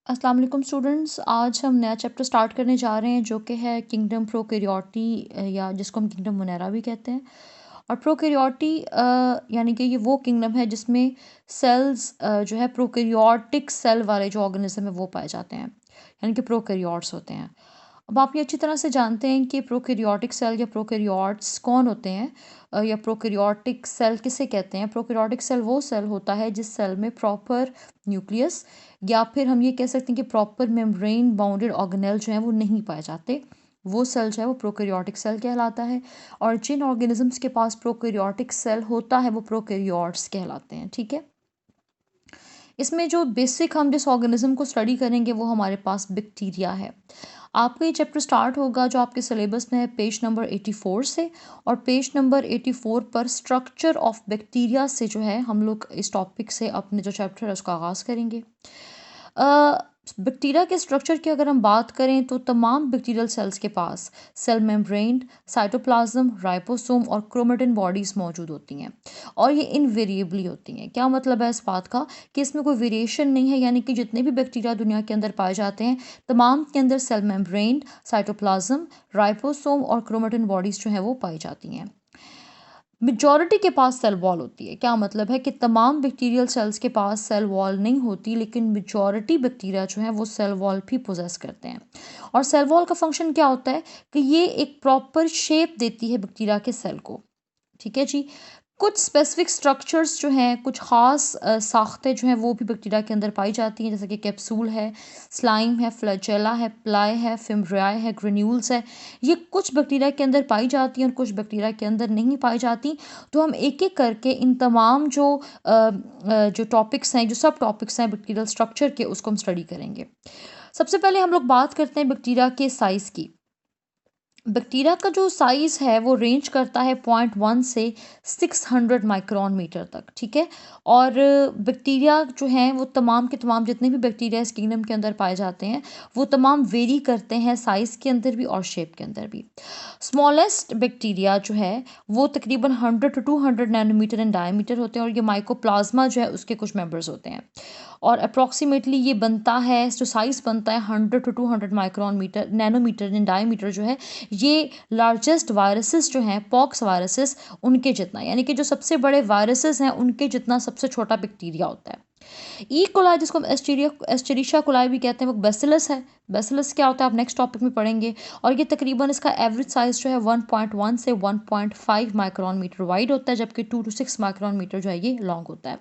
अस्सलाम वालेकुम स्टूडेंट्स। आज हम नया चैप्टर स्टार्ट करने जा रहे हैं जो कि है किंगडम प्रोकैरियोटी या जिसको हम किंगडम मोनेरा भी कहते हैं। और प्रोकैरियोटी यानी कि ये वो किंगडम है जिसमें सेल्स जो है प्रोकैरियोटिक सेल वाले जो ऑर्गेनिज्म है वो पाए जाते हैं, यानी कि प्रोकैरियोट्स होते हैं। अब आप ये अच्छी तरह से जानते हैं कि प्रोकैरियोटिक सेल या प्रोकैरियोट्स कौन होते हैं, या प्रोकैरियोटिक सेल किसे कहते हैं। प्रोकैरियोटिक सेल वो सेल होता है जिस सेल में प्रॉपर न्यूक्लियस या फिर हम ये कह सकते हैं कि प्रॉपर मेम्ब्रेन बाउंडेड ऑर्गेनेल जो है वो नहीं पाए जाते। वो सेल जो है वो प्रोकैरियोटिक सेल कहलाता है। और जिन ऑर्गेनिजम्स के पास प्रोकैरियोटिक सेल होता है वो प्रोकैरियोट्स कहलाते हैं। ठीक है, इसमें जो बेसिक हम जिस ऑर्गेनिज्म को स्टडी करेंगे वो हमारे पास बैक्टीरिया है। आपका ये चैप्टर स्टार्ट होगा जो आपके सिलेबस में है पेज नंबर 84 से। और पेज नंबर 84 पर स्ट्रक्चर ऑफ बैक्टीरिया से जो है हम लोग इस टॉपिक से अपने जो चैप्टर है उसका आगाज़ करेंगे। बैक्टीरिया के स्ट्रक्चर की अगर हम बात करें तो तमाम बैक्टीरियल सेल्स के पास सेल मेम्ब्रेन, साइटोप्लाज्म, राइबोसोम और क्रोमेटिन बॉडीज़ मौजूद होती हैं। और ये इनवेरिएबली होती हैं। क्या मतलब है इस बात का कि इसमें कोई वेरिएशन नहीं है, यानी कि जितने भी बैक्टीरिया दुनिया के अंदर पाए जाते हैं तमाम के अंदर सेल मेम्ब्रेन, साइटोप्लाज्म, राइबोसोम और क्रोमेटिन बॉडीज़ जो हैं वो पाई जाती हैं। मेजॉरिटी के पास सेल वॉल होती है। क्या मतलब है कि तमाम बैक्टीरियल सेल्स के पास सेल वॉल नहीं होती, लेकिन मेजॉरिटी बैक्टीरिया जो है वो सेल वॉल भी पोजेस करते हैं। और सेल वॉल का फंक्शन क्या होता है कि ये एक प्रॉपर शेप देती है बैक्टीरिया के सेल को। ठीक है जी। कुछ स्पेसिफिक स्ट्रक्चर्स जो हैं, कुछ ख़ास साख्तें जो हैं वो भी बैक्टीरिया के अंदर पाई जाती हैं, जैसे कि कैप्सूल है, स्लाइम है, फ्लैजेला है, प्लाई है, फिम्ब्रियाई है, ग्रेन्यूल्स है। ये कुछ बैक्टीरिया के अंदर पाई जाती हैं और कुछ बैक्टीरिया के अंदर नहीं पाई जाती। तो हम एक एक करके इन तमाम जो टॉपिक्स हैं, जो सब टॉपिक्स हैं बैक्टीरियल स्ट्रक्चर के, उसको हम स्टडी करेंगे। सबसे पहले हम लोग बात करते हैं बैक्टीरिया के साइज़ की। बैक्टीरिया का जो साइज़ है वो रेंज करता है 0.1 से 600 माइक्रोन मीटर तक। ठीक है। और बैक्टीरिया जो हैं वो तमाम के तमाम जितने भी बैक्टीरिया इस किंगडम के अंदर पाए जाते हैं वो तमाम वेरी करते हैं साइज़ के अंदर भी और शेप के अंदर भी। स्मॉलेस्ट बैक्टीरिया जो है वो तकरीबन 100 to 200 नैनोमीटर इन डायमीटर होते हैं, और ये माइकोप्लाज्मा जो है उसके कुछ मेंबर्स होते हैं। और अप्रॉक्सीमेटली ये बनता है, जो साइज़ बनता है 100 to 200 micron metre nanometre in diameter जो है, ये लार्जेस्ट वायरसेस जो हैं पॉक्स वायरसेस उनके जितना, यानी कि जो सबसे बड़े वायरसेस हैं उनके जितना सबसे छोटा बैक्टीरिया होता है। ई कोलाई, जिसको हम एस्चेरिशा कोलाई भी कहते हैं, वो बेसिलस है। बेसिलस क्या होता है आप नेक्स्ट टॉपिक में पढ़ेंगे। और ये तकरीबन इसका एवरेज साइज़ जो है 1.1 से 1.5 माइक्रोन मीटर वाइड होता है, जबकि 2 to 6 माइक्रोन मीटर जो है ये लॉन्ग होता है।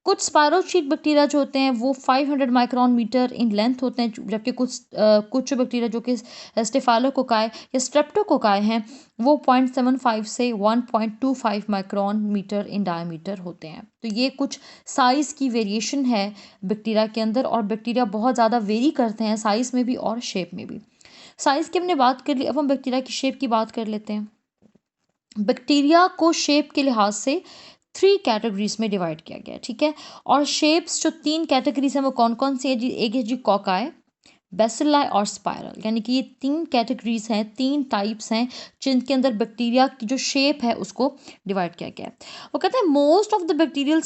कुछ स्पायरोशीट बैक्टीरिया जो होते हैं वो 500 माइक्रोन मीटर इन लेंथ होते हैं, जबकि कुछ बैक्टीरिया जो कि स्टेफाइलोकोकाई या स्ट्रेप्टोकोकाई हैं वो 0.75 से 1.25 माइक्रोन मीटर इन डायमीटर होते हैं। तो ये कुछ साइज़ की वेरिएशन है बैक्टीरिया के अंदर, और बैक्टीरिया बहुत ज़्यादा वेरी करते हैं साइज़ में भी और शेप में भी। साइज़ की हमने बात कर ली, अब हम बैक्टीरिया की शेप की बात कर लेते हैं। बैक्टीरिया को शेप के लिहाज से 3 कैटेगरीज में डिवाइड किया गया है। ठीक है। और शेप्स जो 3 कैटेगरीज हैं वो कौन कौन सी है जी। एक है जी कॉकाई, बेसिलाई और स्पाइरल, यानी कि ये 3 कैटेगरीज हैं, 3 टाइप्स हैं जिनके अंदर बैक्टीरिया की जो शेप है उसको डिवाइड किया गया है। वो कहते हैं मोस्ट ऑफ द बैक्टीरियल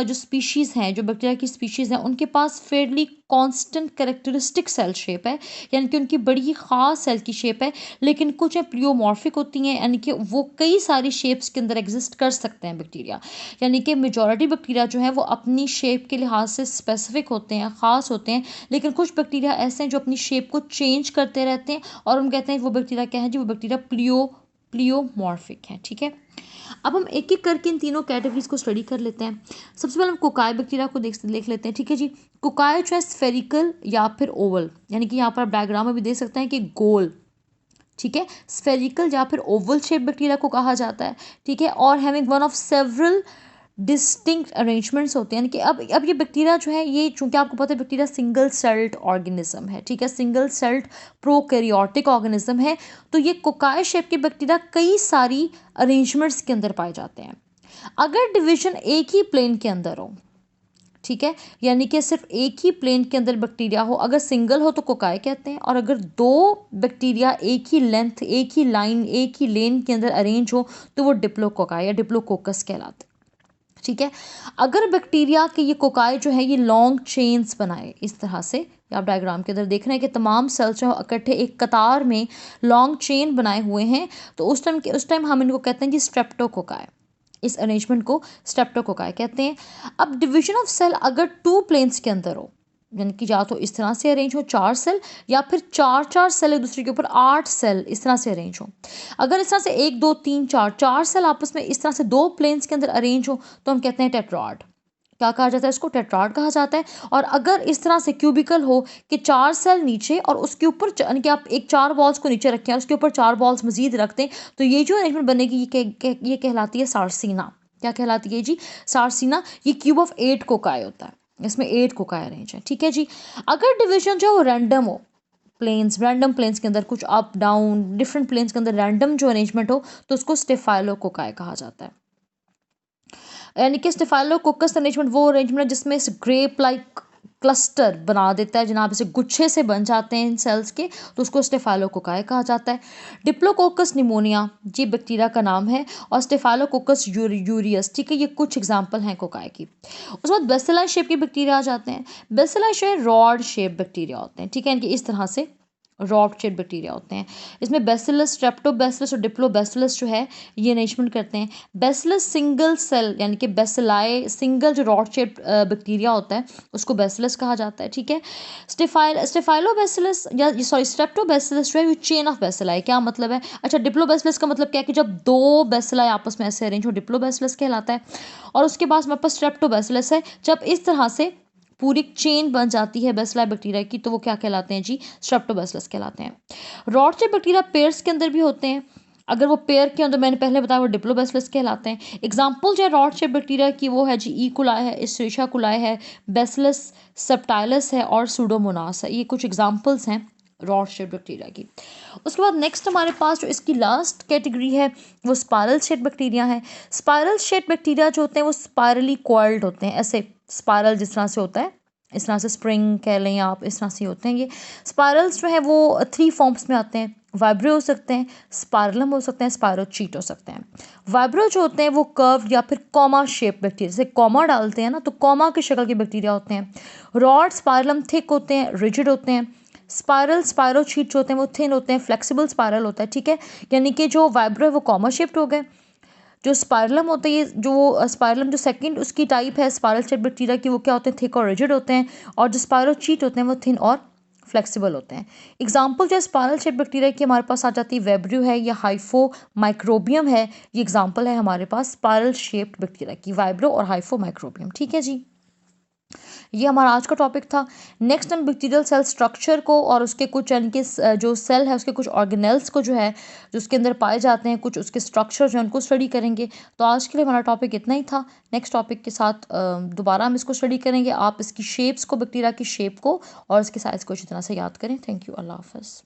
जो स्पीशीज़ हैं, जो बैक्टीरिया की स्पीशीज़ हैं, उनके पास fairly constant characteristic cell shape है, यानी कि उनकी बड़ी ही ख़ास सेल की शेप है। लेकिन कुछ हैं प्लियोमॉर्फिक होती हैं, यानी कि वो कई सारी शेप्स के अंदर एग्जिस्ट कर सकते हैं बैक्टीरिया। यानी कि मेजॉरिटी बैक्टीरिया जो है वो अपनी शेप के लिहाज से स्पेसिफिक होते हैं, ख़ास होते हैं। लेकिन कुछ बैक्टीरिया ऐसे हैं जो अपनी शेप को चेंज करते रहते हैं, और हम कहते हैं वो बैक्टीरिया क्या है जी, वो बैक्टीरिया प्लियोमॉर्फिक हैं। ठीक है। अब हम एक एक करके इन तीनों कैटेगरीज को स्टडी कर लेते हैं। सबसे पहले हम कोकाई बैक्टीरिया को देख लेते हैं। ठीक है जी। कोकाई जो है स्फेरिकल या फिर ओवल, यानी कि यहाँ पर आप डायग्राम में भी देख सकते हैं कि गोल। ठीक है। स्फेरिकल या फिर ओवल शेप बैक्टीरिया को कहा जाता है। ठीक है। और having one of several distinct arrangements होते हैं, यानी कि अब ये बैक्टीरिया जो है, ये चूंकि आपको पता है बैक्टीरिया सिंगल सेल्ड ऑर्गेनिज्म है। ठीक है। सिंगल सेल्ड प्रोकैरियोटिक ऑर्गेनिज्म है। तो ये कोकाई शेप के बैक्टीरिया कई सारी अरेंजमेंट्स के अंदर पाए जाते हैं। अगर डिवीजन एक ही प्लेन के अंदर हो, ठीक है, यानी कि सिर्फ एक ही प्लेन के अंदर बैक्टीरिया हो, अगर सिंगल हो तो कोकाई कहते हैं, और अगर दो बैक्टीरिया एक ही लेंथ, एक ही लाइन, एक ही लेन के अंदर अरेंज हो तो वो डिप्लोकोकाई या डिप्लोकोकस कहलाते हैं। ठीक है। अगर बैक्टीरिया के ये कोकाई जो है ये लॉन्ग चेन्स बनाए इस तरह से, ये आप डायग्राम के अंदर देख रहे हैं कि तमाम सेल्स जो इकट्ठे एक कतार में लॉन्ग चेन बनाए हुए हैं, तो उस टाइम हम इनको कहते हैं कि स्ट्रेप्टोकोकाई। इस अरेंजमेंट को स्ट्रेप्टोकोकाई कहते हैं। अब डिवीजन ऑफ सेल अगर टू प्लेन्स के अंदर हो, यानी कि या तो इस तरह से अरेंज हो 4 सेल, या फिर 4 सेल एक दूसरे के ऊपर 8 सेल इस तरह से अरेंज हो। अगर इस तरह से 1 2 3 4 सेल आपस में इस तरह से 2 प्लेन्स के अंदर अरेंज हो तो हम कहते हैं टेट्राड। क्या कहा जाता है इसको? टेट्राड कहा जाता है। और अगर इस तरह से क्यूबिकल हो कि 4 सेल नीचे और उसके ऊपर यानी कि आप एक 4 बॉल्स को नीचे रखें और उसके ऊपर 4 बॉल्स मजीद रख दें, तो ये जो अरेंजमेंट बनेगी ये कहलाती है सार्सिना। क्या कहलाती है जी? सार्सिना। ये क्यूब ऑफ 8 कोकाई होता है, इसमें 8 कोकाई अरेंज है, ठीक है जी। अगर डिवीजन जो है वो रैंडम हो, प्लेन्स, रैंडम प्लेन्स के अंदर कुछ अप डाउन डिफरेंट प्लेन्स के अंदर रैंडम जो अरेंजमेंट हो, तो उसको स्टेफाइलोकोकाई कहा जाता है। यानी कि स्टेफाइलोकोकस अरेंजमेंट वो अरेंजमेंट जिसमें इस ग्रेप लाइक क्लस्टर बना देता है, जनाब इसे गुच्छे से बन जाते हैं इन सेल्स के, तो उसको स्टेफाइलोकोकाई कहा जाता है। डिप्लोकोकस निमोनिया ये बैक्टीरिया का नाम है, और स्टेफाइलोकोकस यूरियस, ठीक है, ये कुछ एग्जांपल हैं कोकाई की। उसके बाद बेसिलाई शेप के बैक्टीरिया आ जाते हैं। बेसिलाई जो है रॉड शेप बैक्टीरिया होते हैं, ठीक है, इनकी इस तरह से रॉड शेप बैक्टीरिया होते हैं। इसमें बेसिलस, स्ट्रेप्टोबैसिलस और डिप्लोबैसिलस जो है ये अरेंजमेंट करते हैं। बेसिलस सिंगल सेल यानी कि बेसिलाई सिंगल जो रॉड शेप बैक्टीरिया होता है उसको बेसिलस कहा जाता है, ठीक है। स्टेफाइलोबैसिलस या सॉरी स्ट्रेप्टोबैसिलस जो है चेन ऑफ बेसिलाई। क्या मतलब है? अच्छा, डिप्लोबैसिलस का मतलब क्या है कि जब 2 बेसिलाई आपस में ऐसे अरेंज हो, डिप्लोबैसिलस कहलाता है। और उसके बाद हमारे पास स्ट्रेप्टोबैसिलस है, जब इस तरह से पूरी चेन बन जाती है बेसिलाई बैक्टीरिया की, तो वो क्या कहलाते हैं जी? स्ट्रेप्टोबैसिलस कहलाते हैं। रॉड शेप बैक्टीरिया पेयर्स के अंदर भी होते हैं। अगर वो पेयर के अंदर, मैंने पहले बताया, वो डिप्लोबैसिलस कहलाते हैं। एग्जांपल जो है रॉड शेप बैक्टीरिया की वो है जी ई कुलाई है, एस्चेरिचिया कुलाई है, बैसिलस सब्टाइलस है और सूडोमोनास है। ये कुछ एग्जांपल्स हैं रॉड शेप बैक्टीरिया की। उसके बाद नेक्स्ट हमारे पास जो इसकी लास्ट कैटेगरी है वो स्पाइरल शेप बैक्टीरिया है। स्पाइरल शेप बैक्टीरिया जो होते हैं वो स्पायरली कॉइल्ड होते हैं, ऐसे स्पाइरल जिस तरह से होता है, इस तरह से स्प्रिंग कह लें आप, इस तरह से होते हैं ये स्पाइरल्स जो है वो 3 फॉर्म्स में आते हैं। वाइब्रो हो सकते हैं, स्पाइरलम हो सकते हैं, स्पायरोचीट हो सकते हैं। वाइब्रो जो होते हैं वो कर्व या फिर कॉमा शेप बैक्टीरिया, जैसे कॉमा डालते हैं ना, तो कॉमा की शक्ल के बैक्टीरिया होते हैं। रॉड स्पाइरलम थिक होते हैं, रिजिड होते हैं। स्पाइरल स्पायरोचीट जो होते हैं वो थिन होते हैं, फ्लेक्सिबल स्पाइरल होता है, ठीक है। यानी कि जो वाइब्रो है वो कॉमा शेप्ड हो गए। जो स्पाइरलम होता है, ये जो स्पाइरलम जो सेकंड उसकी टाइप है स्पाइरल शेप बैक्टीरिया की, वो क्या होते हैं? थिक और रिजिड होते हैं। और जो स्पायरोचीट होते हैं वो थिन और फ्लेक्सिबल होते हैं। एग्जाम्पल जो स्पाइरल शेप बैक्टीरिया की हमारे पास आ जाती है वेब्रियो है या हाइफो माइक्रोबियम है। ये एग्जाम्पल है हमारे पास स्पाइरल शेप्ड बैक्टीरिया की, वाइब्रो और हाइफो माइक्रोबियम, ठीक है जी। ये हमारा आज का टॉपिक था। नेक्स्ट हम बैक्टीरियल सेल स्ट्रक्चर को और उसके कुछ यानी कि जो सेल है उसके कुछ ऑर्गेनेल्स को जो है जो उसके अंदर पाए जाते हैं, कुछ उसके स्ट्रक्चर जो है उनको स्टडी करेंगे। तो आज के लिए हमारा टॉपिक इतना ही था। नेक्स्ट टॉपिक के साथ दोबारा हम इसको स्टडी करेंगे। आप इसकी शेप्स को, बैक्टीरिया की शेप को और इसके साइज को अच्छी तरह से याद करें। Thank you. अल्लाह हाफ़िज़।